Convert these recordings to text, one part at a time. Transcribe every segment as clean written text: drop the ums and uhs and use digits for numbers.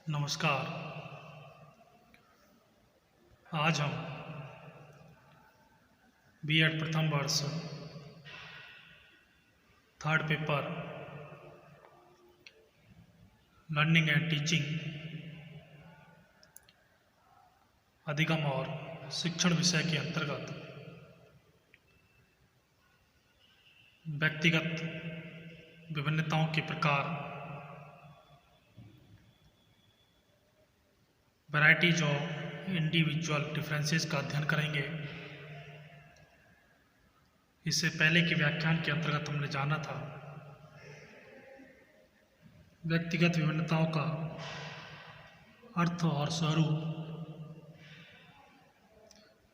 नमस्कार। आज हम बीएड प्रथम वर्ष third paper learning and teaching अधिगम और शिक्षण विषय के अंतर्गत व्यक्तिगत विभिन्नताओं के प्रकार, वैराइटीज ऑफ इंडिविजुअल डिफरेंसेस का अध्ययन करेंगे। इससे पहले के व्याख्यान के अंतर्गत हमने जाना था व्यक्तिगत विभिन्नताओं का अर्थ और स्वरूप,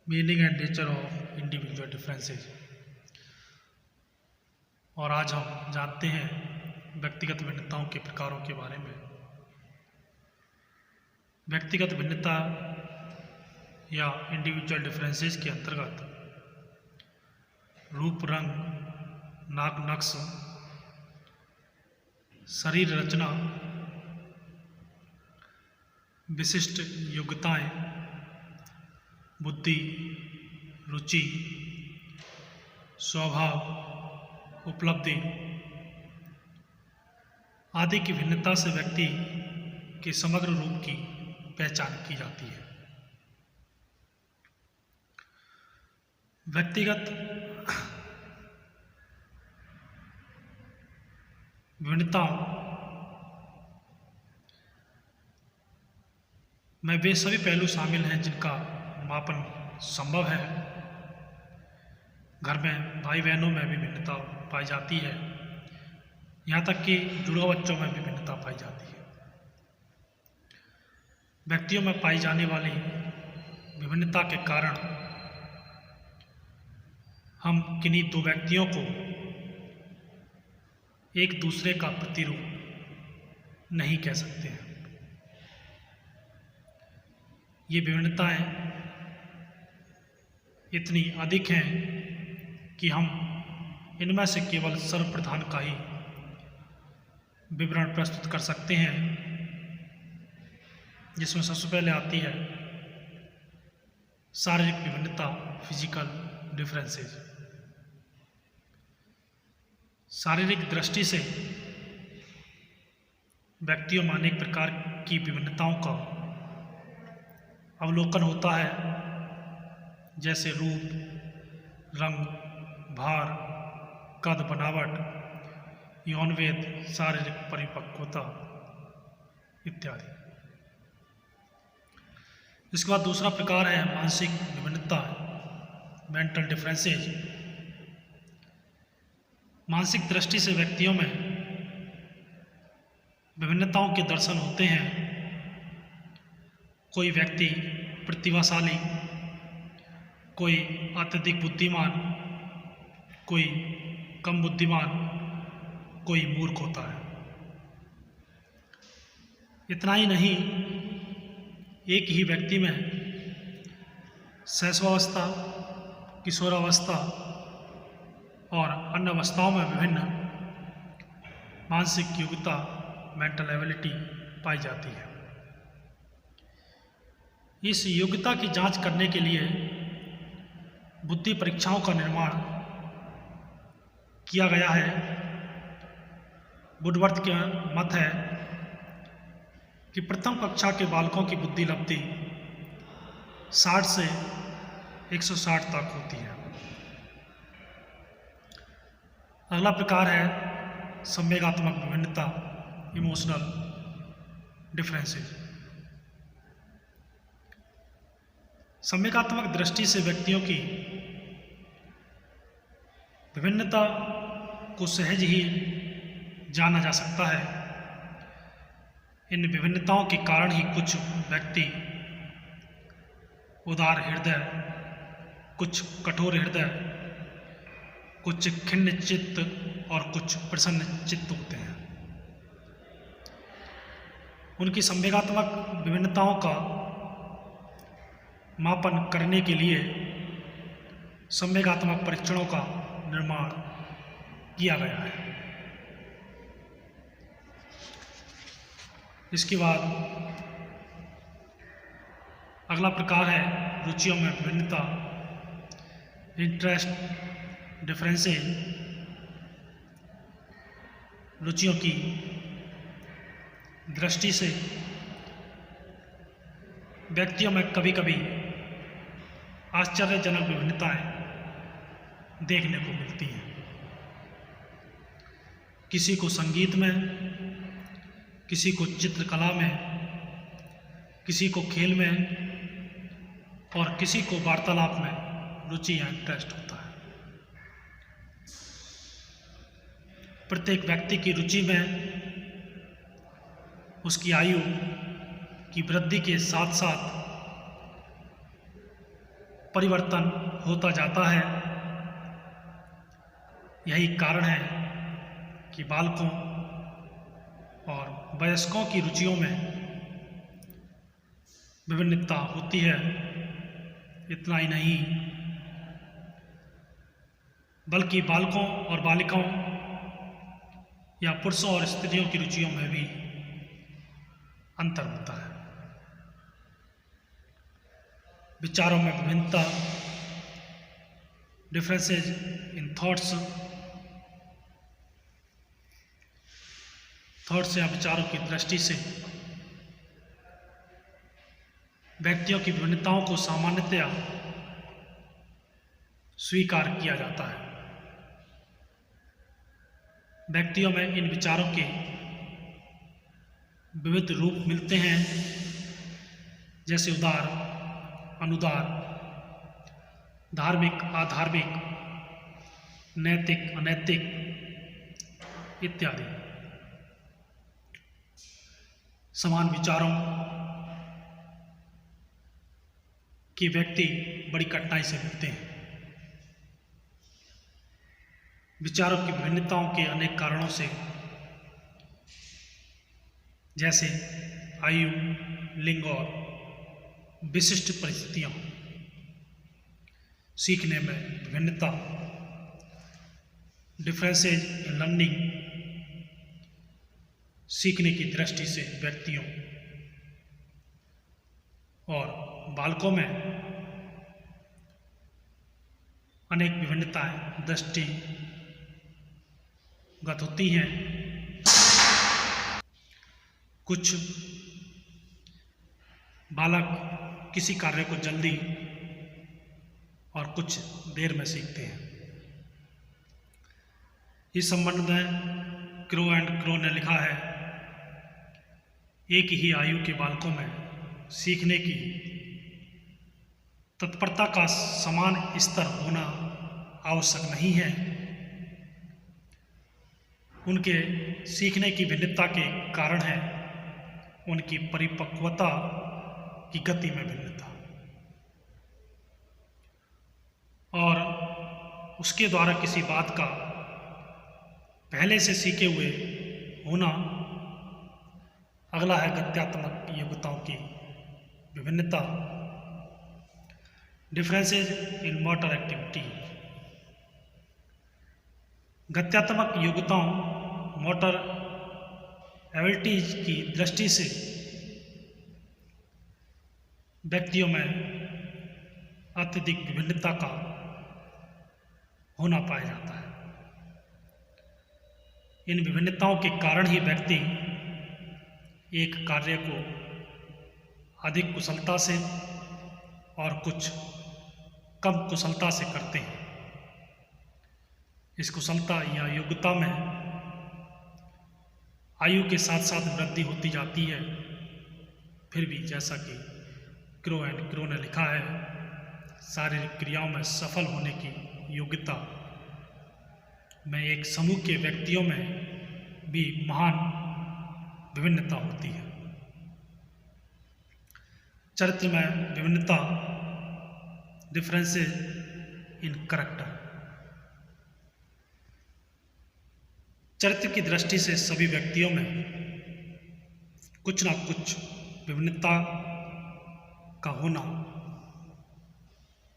meaning and nature of individual differences. और आज हम जानते हैं व्यक्तिगत भिन्नताओं के प्रकारों के बारे में। व्यक्तिगत भिन्नता या इंडिविजुअल डिफरेंसेस के अंतर्गत रूप, रंग, नाक नक्श, शरीर रचना, विशिष्ट योग्यताएं, बुद्धि, रुचि, स्वभाव, उपलब्धि आदि की भिन्नता से व्यक्ति के समग्र रूप की पहचान की जाती है। व्यक्तिगत विभिन्नताओं में वे सभी पहलू शामिल हैं जिनका मापन संभव है। घर में भाई बहनों में भी भिन्नता पाई जाती है, यहाँ तक कि जुड़वा बच्चों में भी भिन्नता पाई जाती है। व्यक्तियों में पाई जाने वाली विभिन्नता के कारण हम किन्हीं दो व्यक्तियों को एक दूसरे का प्रतिरूप नहीं कह सकते हैं। ये विभिन्नताएं इतनी अधिक हैं कि हम इनमें से केवल सर्वप्रधान का ही विवरण प्रस्तुत कर सकते हैं, जिसमें सबसे पहले आती है शारीरिक विभिन्नता, फिजिकल डिफरेंसेस। शारीरिक दृष्टि से व्यक्तियों में अनेक प्रकार की विभिन्नताओं का अवलोकन होता है, जैसे रूप, रंग, भार, कद, बनावट, यौनवेद, शारीरिक परिपक्वता इत्यादि। इसके बाद दूसरा प्रकार है मानसिक विभिन्नता, मेंटल डिफरेंसेज। मानसिक दृष्टि से व्यक्तियों में विभिन्नताओं के दर्शन होते हैं। कोई व्यक्ति प्रतिभाशाली, कोई अत्यधिक बुद्धिमान, कोई कम बुद्धिमान, कोई मूर्ख होता है। इतना ही नहीं, एक ही व्यक्ति में शैशवावस्था, किशोरावस्था और अन्य अवस्थाओं में विभिन्न मानसिक योग्यता, मेंटल एबिलिटी पाई जाती है। इस योग्यता की जांच करने के लिए बुद्धि परीक्षाओं का निर्माण किया गया है। वुडवर्थ का मत है कि प्रथम कक्षा के बालकों की बुद्धि लब्धि 60 से 160 तक होती है। अगला प्रकार है संवेगात्मक विभिन्नता, इमोशनल डिफरेंसेस। संवेगात्मक दृष्टि से व्यक्तियों की विभिन्नता को सहज ही जाना जा सकता है। इन विभिन्नताओं के कारण ही कुछ व्यक्ति उदार हृदय, कुछ कठोर हृदय, कुछ खिन्न चित्त और कुछ प्रसन्न चित्त होते हैं। उनकी संवेगात्मक विभिन्नताओं का मापन करने के लिए संवेगात्मक परीक्षणों का निर्माण किया गया है। इसके बाद अगला प्रकार है रुचियों में विभिन्नता, इंटरेस्ट डिफरेंसेस। रुचियों की दृष्टि से व्यक्तियों में कभी कभी आश्चर्यजनक विभिन्नताएं देखने को मिलती हैं। किसी को संगीत में, किसी को चित्रकला में, किसी को खेल में और किसी को वार्तालाप में रुचि या इंटरेस्ट होता है। प्रत्येक व्यक्ति की रुचि में उसकी आयु की वृद्धि के साथ साथ परिवर्तन होता जाता है। यही कारण है कि बालकों और वयस्कों की रुचियों में विभिन्नता होती है। इतना ही नहीं बल्कि बालकों और बालिकाओं या पुरुषों और स्त्रियों की रुचियों में भी अंतर होता है। विचारों में विभिन्नता, डिफरेंसेस इन थॉट्स या विचारों की दृष्टि से व्यक्तियों की विभिन्नताओं को सामान्यतया स्वीकार किया जाता है। व्यक्तियों में इन विचारों के विविध रूप मिलते हैं, जैसे उदार, अनुदार, धार्मिक, अधार्मिक, नैतिक, अनैतिक इत्यादि। समान विचारों की व्यक्ति बड़ी कठिनाई से मिलते हैं। विचारों की विभिन्नताओं के अनेक कारणों से, जैसे आयु, लिंग और विशिष्ट परिस्थितियां, सीखने में विभिन्नता, डिफरेंसेज इन लर्निंग, सीखने की दृष्टि से व्यक्तियों और बालकों में अनेक विभिन्नताएं दृष्टिगत होती हैं। कुछ बालक किसी कार्य को जल्दी और कुछ देर में सीखते हैं। इस संबंध में क्रो एंड क्रो ने लिखा है, एक ही आयु के बालकों में सीखने की तत्परता का समान स्तर होना आवश्यक नहीं है। उनके सीखने की भिन्नता के कारण है उनकी परिपक्वता की गति में भिन्नता और उसके द्वारा किसी बात का पहले से सीखे हुए होना। अगला है गत्यात्मक योग्यताओं की विभिन्नता, डिफरेंसेस इन मोटर एक्टिविटी। गत्यात्मक योग्यताओं, मोटर एबिलिटीज की दृष्टि से व्यक्तियों में अत्यधिक विभिन्नता का होना पाया जाता है। इन विभिन्नताओं के कारण ही व्यक्ति एक कार्य को अधिक कुशलता से और कुछ कम कुशलता से करते हैं। इस कुशलता या योग्यता में आयु के साथ साथ वृद्धि होती जाती है। फिर भी जैसा कि क्रो एंड क्रो ने लिखा है, शारीरिक क्रियाओं में सफल होने की योग्यता में एक समूह के व्यक्तियों में भी महान विभिन्नता होती है। चरित्र में विभिन्नता, डिफरेंसेस इन कैरेक्टर। चरित्र की दृष्टि से सभी व्यक्तियों में कुछ ना कुछ विभिन्नता का होना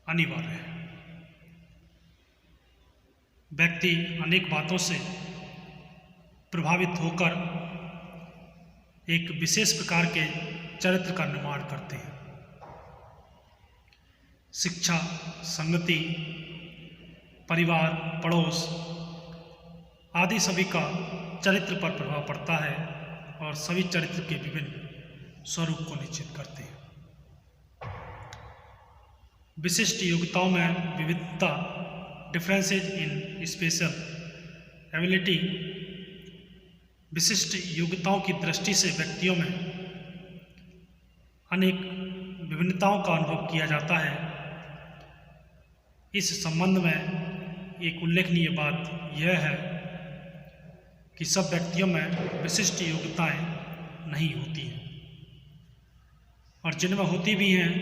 अनिवार्य है। व्यक्ति अनेक बातों से प्रभावित होकर एक विशेष प्रकार के चरित्र का निर्माण करते हैं। शिक्षा, संगति, परिवार, पड़ोस आदि सभी का चरित्र पर प्रभाव पड़ता है और सभी चरित्र के विभिन्न स्वरूप को निश्चित करते हैं। विशिष्ट योग्यताओं में विविधता, डिफरेंसेज इन स्पेशल एबिलिटी, विशिष्ट योग्यताओं की दृष्टि से व्यक्तियों में अनेक विभिन्नताओं का अनुभव किया जाता है। इस संबंध में एक उल्लेखनीय बात यह है कि सब व्यक्तियों में विशिष्ट योग्यताएं नहीं होती हैं और जिनमें होती भी हैं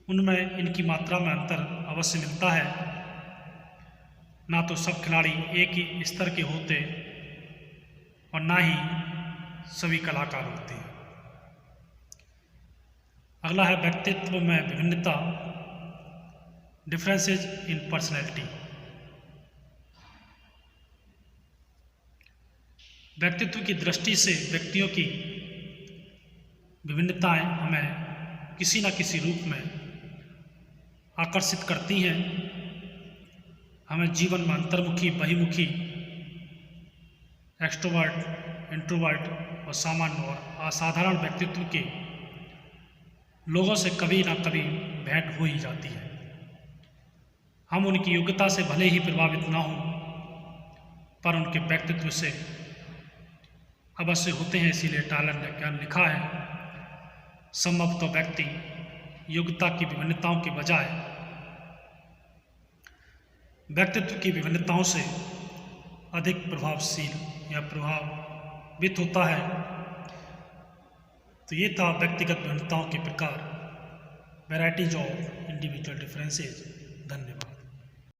उनमें इनकी मात्रा में अंतर अवश्य मिलता है। ना तो सब खिलाड़ी एक ही स्तर के होते और ना ही सभी कलाकार होते हैं। अगला है व्यक्तित्व में विभिन्नता, डिफरेंसेज इन पर्सनैलिटी। व्यक्तित्व की दृष्टि से व्यक्तियों की विभिन्नताएं हमें किसी न किसी रूप में आकर्षित करती हैं। हमें जीवन में अंतर्मुखी, बहिमुखी, एक्सट्रोवर्ट, इंट्रोवर्ट और सामान्य और असाधारण व्यक्तित्व के लोगों से कभी ना कभी भेंट हो ही जाती है। हम उनकी योग्यता से भले ही प्रभावित ना हों पर उनके व्यक्तित्व से अवश्य होते हैं। इसीलिए टालन ने क्या लिखा है, संभवतः व्यक्ति योग्यता की विभिन्नताओं के बजाय व्यक्तित्व की विभिन्नताओं से अधिक प्रभावशील या प्रभावित होता है। तो ये था व्यक्तिगत विभिन्नताओं के प्रकार, वैराइटीज ऑफ इंडिविजुअल डिफरेंसेस। धन्यवाद।